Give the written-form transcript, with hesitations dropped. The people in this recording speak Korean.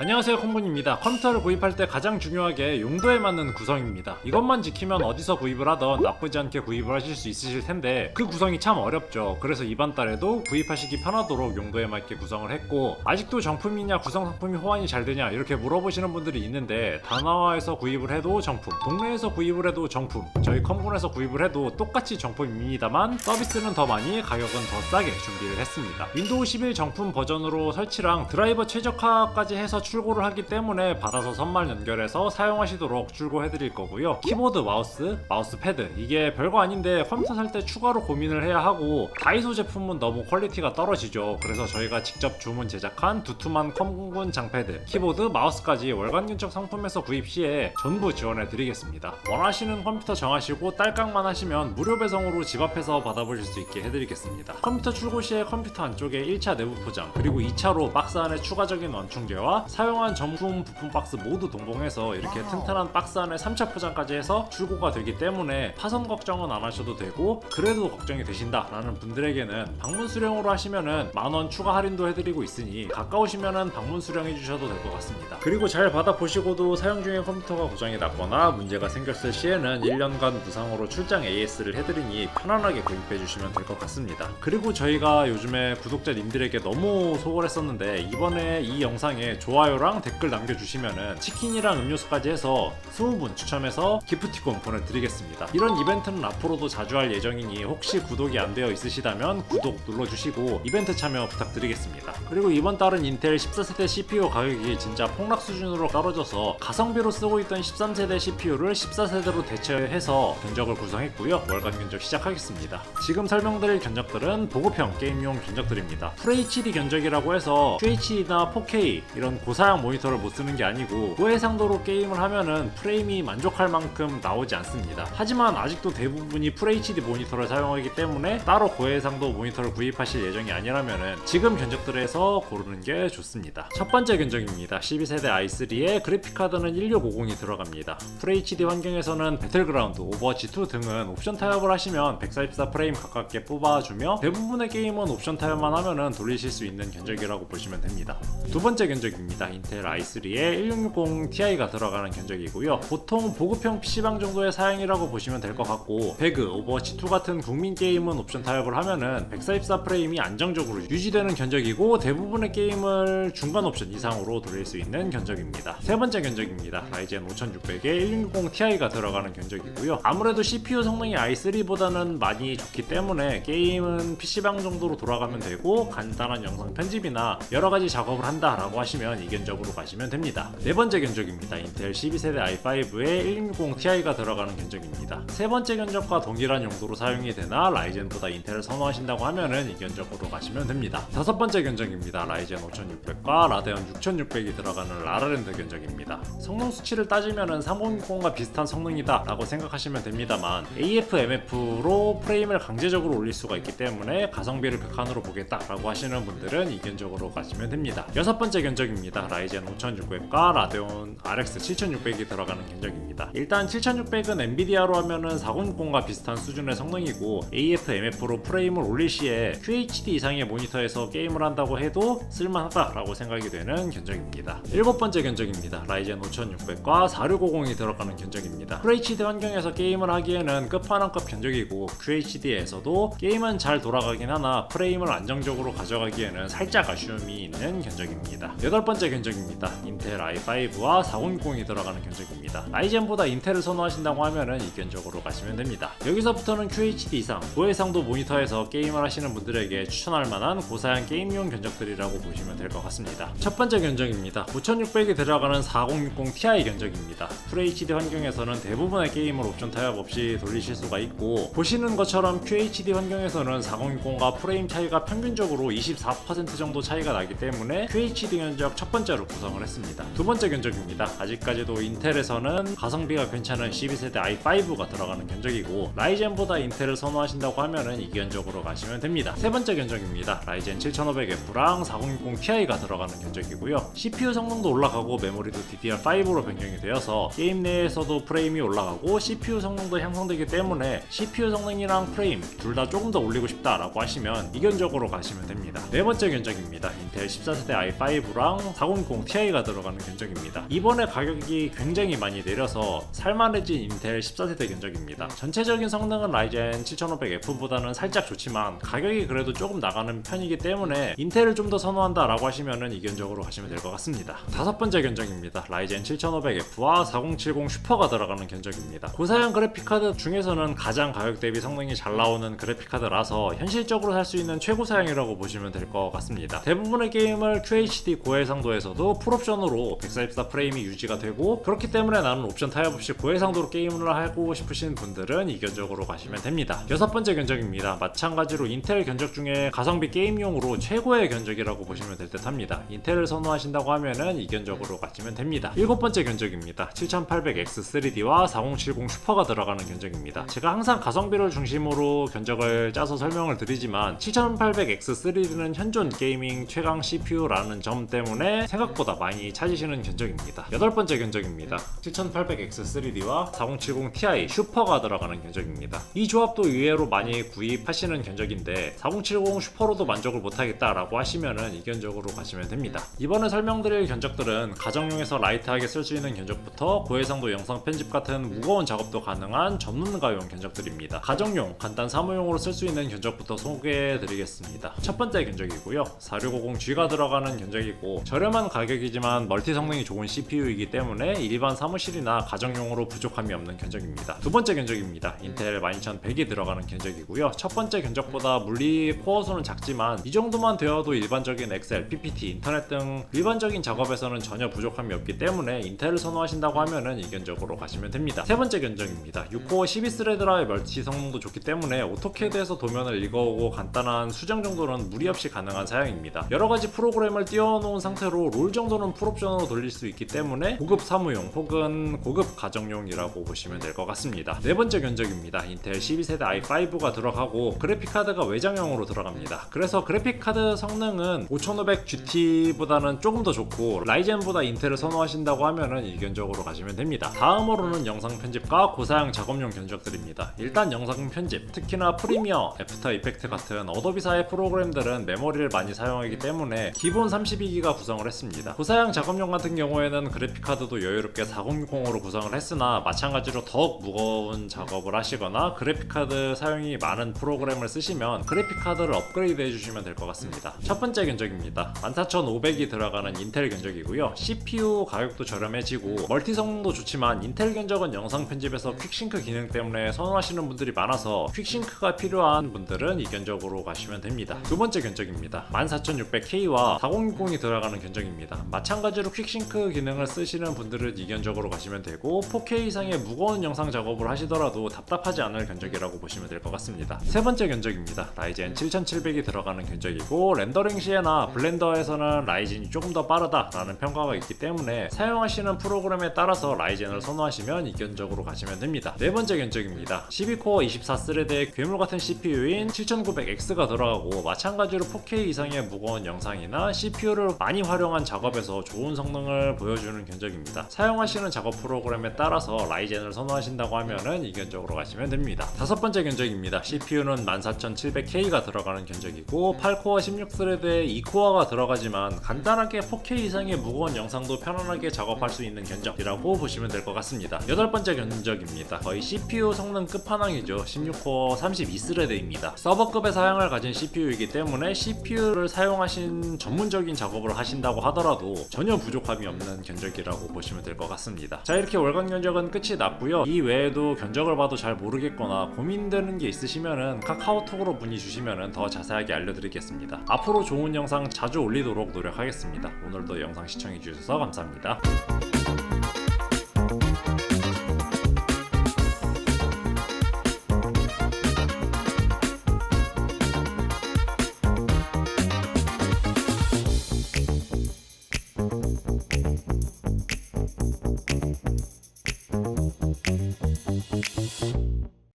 안녕하세요, 콩군입니다. 컴퓨터를 구입할 때 가장 중요하게 용도에 맞는 구성입니다. 이것만 지키면 어디서 구입을 하던 나쁘지 않게 구입을 하실 수 있으실 텐데 그 구성이 참 어렵죠. 그래서 이번 달에도 구입하시기 편하도록 용도에 맞게 구성을 했고, 아직도 정품이냐 구성 상품이 호환이 잘 되냐 이렇게 물어보시는 분들이 있는데, 다나와에서 구입을 해도 정품, 동네에서 구입을 해도 정품, 저희 컴군에서 구입을 해도 똑같이 정품입니다만 서비스는 더 많이, 가격은 더 싸게 준비를 했습니다. 윈도우 11 정품 버전으로 설치랑 드라이버 최적화까지 해서 출고를 하기 때문에 받아서 선말 연결해서 사용하시도록 출고해드릴 거고요. 키보드, 마우스 패드, 이게 별거 아닌데 컴퓨터 살 때 추가로 고민을 해야 하고, 다이소 제품은 너무 퀄리티가 떨어지죠. 그래서 저희가 직접 주문 제작한 두툼한 컴군 장패드, 키보드, 마우스까지 월간 견적 상품에서 구입 시에 전부 지원해드리겠습니다. 원하시는 컴퓨터 정하시고 딸깍만 하시면 무료 배송으로 집 앞에서 받아보실 수 있게 해드리겠습니다. 컴퓨터 출고 시에 컴퓨터 안쪽에 1차 내부 포장, 그리고 2차로 박스 안에 추가적인 원충제와 사용한 정품 부품 박스 모두 동봉해서 이렇게 튼튼한 박스 안에 3차 포장까지 해서 출고가 되기 때문에 파손 걱정은 안 하셔도 되고, 그래도 걱정이 되신다 라는 분들에게는 방문 수령으로 하시면은 10,000원 추가 할인도 해드리고 있으니 가까우시면은 방문 수령해 주셔도 될 것 같습니다. 그리고 잘 받아보시고도 사용 중에 컴퓨터가 고장이 났거나 문제가 생겼을 시에는 1년간 무상으로 출장 AS를 해드리니 편안하게 구입해 주시면 될 것 같습니다. 그리고 저희가 요즘에 구독자님들에게 너무 소홀했었는데, 이번에 이 영상에 좋아요랑 댓글 남겨주시면은 치킨이랑 음료수까지 해서 20분 추첨해서 기프티콘 보내드리겠습니다. 이런 이벤트는 앞으로도 자주 할 예정이니 혹시 구독이 안 되어 있으시다면 구독 눌러주시고 이벤트 참여 부탁드리겠습니다. 그리고 이번 달은 인텔 14세대 CPU 가격이 진짜 폭락 수준으로 떨어져서 가성비로 쓰고 있던 13세대 CPU를 14세대로 대체해서 견적을 구성했고요. 월간 견적 시작하겠습니다. 지금 설명드릴 견적들은 보급형 게임용 견적들입니다. FHD 견적이라고 해서 QHD나 4K 이런 고사양 모니터를 못 쓰는 게 아니고, 고해상도로 게임을 하면은 프레임이 만족할 만큼 나오지 않습니다. 하지만 아직도 대부분이 FHD 모니터를 사용하기 때문에 따로 고해상도 모니터를 구입하실 예정이 아니라면은 지금 견적들에서 고르는 게 좋습니다. 첫 번째 견적입니다. 12세대 i3에 그래픽카드는 1650이 들어갑니다. FHD 환경에서는 배틀그라운드, 오버워치2 등은 옵션 타협을 하시면 144 프레임 가깝게 뽑아주며, 대부분의 게임은 옵션 타협만 하면은 돌리실 수 있는 견적이라고 보시면 됩니다. 두 번째 견적입니다. 인텔 i3에 1660 Ti가 들어가는 견적이고요. 보통 보급형 PC방 정도의 사양이라고 보시면 될 것 같고, 배그, 오버워치2 같은 국민 게임은 옵션 타협을 하면은 144 프레임이 안정적으로 유지되는 견적이고, 대부분의 게임을 중간 옵션 이상으로 돌릴 수 있는 견적입니다. 세 번째 견적입니다. 라이젠 5600에 1660 Ti가 들어가는 견적이고요. 아무래도 CPU 성능이 i3보다는 많이 좋기 때문에 게임은 PC방 정도로 돌아가면 되고, 간단한 영상 편집이나 여러가지 작업을 한다라고 하시면 이 견적으로 가시면 됩니다. 네 번째 견적입니다. 인텔 12세대 i5에 1660 Ti가 들어가는 견적입니다. 세 번째 견적과 동일한 용도로 사용이 되나 라이젠보다 인텔을 선호하신다고 하면은 이 견적으로 가시면 됩니다. 다섯 번째 견적입니다. 라이젠 5600과 라데온 6600이 들어가는 라라랜드 견적입니다. 성능 수치를 따지면은 3060과 비슷한 성능이다 라고 생각하시면 됩니다만, AF/MF로 프레임을 강제적으로 올릴 수가 있기 때문에 가성비를 극한으로 보겠다 라고 하시는 분들은 이 견적으로 가시면 됩니다. 여섯 번째 견적입니다. 라이젠 5600과 라데온 RX 7600이 들어가는 견적입니다. 일단 7600은 엔비디아로 하면은 4060과 비슷한 수준의 성능이고, AF/MF로 프레임을 올릴 시에 QHD 이상의 모니터에서 게임을 한다고 해도 쓸만하다라고 생각이 되는 견적입니다. 일곱 번째 견적입니다. 라이젠 5600과 4650이 들어가는 견적입니다. FHD 환경에서 게임을 하기에는 끝판왕급 견적이고, QHD에서도 게임은 잘 돌아가긴 하나 프레임을 안정적으로 가져가기에는 살짝 아쉬움이 있는 견적입니다. 여덟 번째 견적입니다. 인텔 i5와 4060이 들어가는 견적입니다. 라이젠보다 인텔을 선호하신다고 하면은 이 견적으로 가시면 됩니다. 여기서부터는 QHD 이상, 고해상도 모니터에서 게임을 하시는 분들에게 추천할 만한 고사양 게임용 견적들이라고 보시면 될 것 같습니다. 첫 번째 견적입니다. 5600이 들어가는 4060 Ti 견적입니다. FHD 환경에서는 대부분의 게임을 옵션 타협 없이 돌리실 수가 있고, 보시는 것처럼 QHD 환경에서는 4060과 프레임 차이가 평균적으로 24% 정도 차이가 나기 때문에 QHD 견적 첫 번째로 구성을 했습니다. 두 번째 견적입니다. 아직까지도 인텔에서는 가성비가 괜찮은 12세대 i5가 들어가는 견적이고, 라이젠보다 인텔을 선호하신다고 하면은 이 견적으로 가시면 됩니다. 세 번째 견적입니다. 라이젠 7500F랑 4060 Ti가 들어가는 견적이고요. CPU 성능도 올라가고 메모리도 DDR5로 변경이 되어서 게임 내에서도 프레임이 올라가고 CPU 성능도 향상되기 때문에 CPU 성능이랑 프레임 둘 다 조금 더 올리고 싶다라고 하시면 이 견적으로 가시면 됩니다. 네 번째 견적입니다. 인텔 14세대 i5랑 4060 Ti가 들어가는 견적입니다. 이번에 가격이 굉장히 많이 내려서 살만해진 인텔 14세대 견적입니다. 전체적인 성능은 라이젠 7500F보다는 살짝 좋지만 가격이 그래도 조금 나가는 편이기 때문에 인텔을 좀 더 선호한다 라고 하시면은 이 견적으로 가시면 될 것 같습니다. 다섯 번째 견적입니다. 라이젠 7500F와 4070 슈퍼가 들어가는 견적입니다. 고사양 그래픽카드 중에서는 가장 가격 대비 성능이 잘 나오는 그래픽카드라서 현실적으로 살 수 있는 최고 사양이라고 보시면 될 것 같습니다. 대부분의 게임을 QHD 고해상도에서도 풀옵션으로 144 프레임이 유지가 되고, 그렇기 때문에 나는 옵션 타협 없이 고해상도로 게임을 하고 싶으신 분들은 이 견적으로 가시면 됩니다. 여섯 번째 견적입니다. 마찬가지로 인텔 견적 중에 가성비 게임용으로 최고의 견적이라고 보시면 될 듯 합니다. 인텔을 선호하신다고 하면은 이 견적으로 가시면 됩니다. 일곱 번째 견적입니다. 7800X3D와 4070 슈퍼가 들어가는 견적입니다. 제가 항상 가성비를 중심으로 견적을 짜서 설명을 드리지만 7800X3D는 현존 게이밍 최강 CPU라는 점 때문에 생각보다 많이 찾으시는 견적입니다. 여덟 번째 견적입니다. 7800X3D와 4070 Ti 슈퍼가 들어가는 견적입니다. 이 조합도 의외로 많이 구입하시는 견적인데 4070 슈퍼로도 만족을 못하겠다라고 하시면은 이 견적으로 가시면 됩니다. 이번에 설명드릴 견적들은 가정용에서 라이트하게 쓸 수 있는 견적부터 고해상도 영상 편집 같은 무거운 작업도 가능한 전문가용 견적들입니다. 가정용, 간단 사무용으로 쓸 수 있는 견적부터 소개해드리겠습니다. 첫 번째 견적이고요. 4650G가 들어가는 견적이고 저렴한 가격이지만 멀티 성능이 좋은 CPU이기 때문에 일반 사무실이나 가정용으로 부족함이 없는 견적입니다. 두 번째 견적입니다. 인텔 12100이 들어가는 견적이고요. 첫 번째 견적보다 물리 코어 수는 작지만 이 정도만 되어도 일반적인 엑셀, PPT, 인터넷 등 일반적인 작업에서는 전혀 부족함이 없기 때문에 인텔을 선호하신다고 하면은 이 견적으로 가시면 됩니다. 세 번째 견적입니다. 6코어 12스레드라의 멀티 성능도 좋기 때문에 오토캐드에서 도면을 읽어오고 간단한 수정 정도는 무리 없이 가능한 사양입니다. 여러가지 프로그램을 띄워놓은 상태로 롤 정도는 풀옵션으로 돌릴 수 있기 때문에 고급 사무용 혹은 고급 가정용이라고 보시면 될 것 같습니다. 네 번째 견적입니다. 인텔 12세대 i5가 들어가고 그래픽카드가 외장형으로 들어갑니다. 그래서 그래픽카드 성능은 5500GT보다는 조금 더 좋고 라이젠보다 인텔을 선호하신다고 하면은 이 견적으로 가시면 됩니다. 다음으로는 영상 편집과 고사양 작업용 견적들입니다. 일단 영상 편집, 특히나 프리미어, 애프터 이펙트 같은 어도비사의 프로그램들은 메모리를 많이 사용하기 때문에 기본 32기가 구성을 했습니다. 고사양 작업용 같은 경우에는 그래픽카드도 여유롭게 4060으로 구성을 했으나 마찬가지로 더욱 무거운 작업을 하시거나 그래픽카드 사용이 많은 프로그램을 쓰시면 그래픽카드를 업그레이드 해주시면 될 것 같습니다. 첫 번째 견적입니다. 14500이 들어가는 인텔 견적이고요. CPU 가격도 저렴해지고 멀티 성능도 좋지만 인텔 견적은 영상 편집에서 퀵싱크 기능 때문에 선호하시는 분들이 많아서 퀵싱크가 필요한 분들은 이 견적으로 가시면 됩니다. 두 번째 견적입니다. 14600K와 4060이 들어가는 견적입니다. 마찬가지로 퀵싱크 기능을 쓰시는 분들은 이 견적으로 가시면 되고 4K 이상의 무거운 영상 작업을 하시더라도 답답하지 않을 견적이라고 보시면 될 것 같습니다. 세 번째 견적입니다. 라이젠 7700이 들어가는 견적이고 렌더링 시에나 블렌더에서는 라이젠이 조금 더 빠르다라는 평가가 있기 때문에 사용하시는 프로그램에 따라서 라이젠을 선호하시면 이 견적으로 가시면 됩니다. 네 번째 견적입니다. 12코어 24스레드의 괴물같은 CPU인 7900X가 들어가고 마찬가지로 4K 이상의 무거운 영상이나 CPU를 많이 활용한 작업에서 좋은 성능을 보여주는 견적입니다. 사용하시는 작업 프로그램에 따라서 라이젠을 선호하신다고 하면은 이 견적으로 가시면 됩니다. 다섯 번째 견적입니다. CPU는 14700K가 들어가는 견적이고 8코어 16스레드에 2코어가 들어가지만 간단하게 4K 이상의 무거운 영상도 편안하게 작업할 수 있는 견적이라고 보시면 될 것 같습니다. 여덟 번째 견적입니다. 거의 CPU 성능 끝판왕이죠. 16코어 32스레드입니다. 서버급의 사양을 가진 CPU이기 때문에 CPU를 사용하신 전문적인 작업을 하신다고 하더라도 전혀 부족함이 없는 견적이라고 보시면 될 것 같습니다. 자, 이렇게 월간 견적은 끝이 났고요. 이 외에도 견적을 봐도 잘 모르겠거나 고민되는 게 있으시면은 카카오톡으로 문의 주시면은 더 자세하게 알려드리겠습니다. 앞으로 좋은 영상 자주 올리도록 노력하겠습니다. 오늘도 영상 시청해주셔서 감사합니다.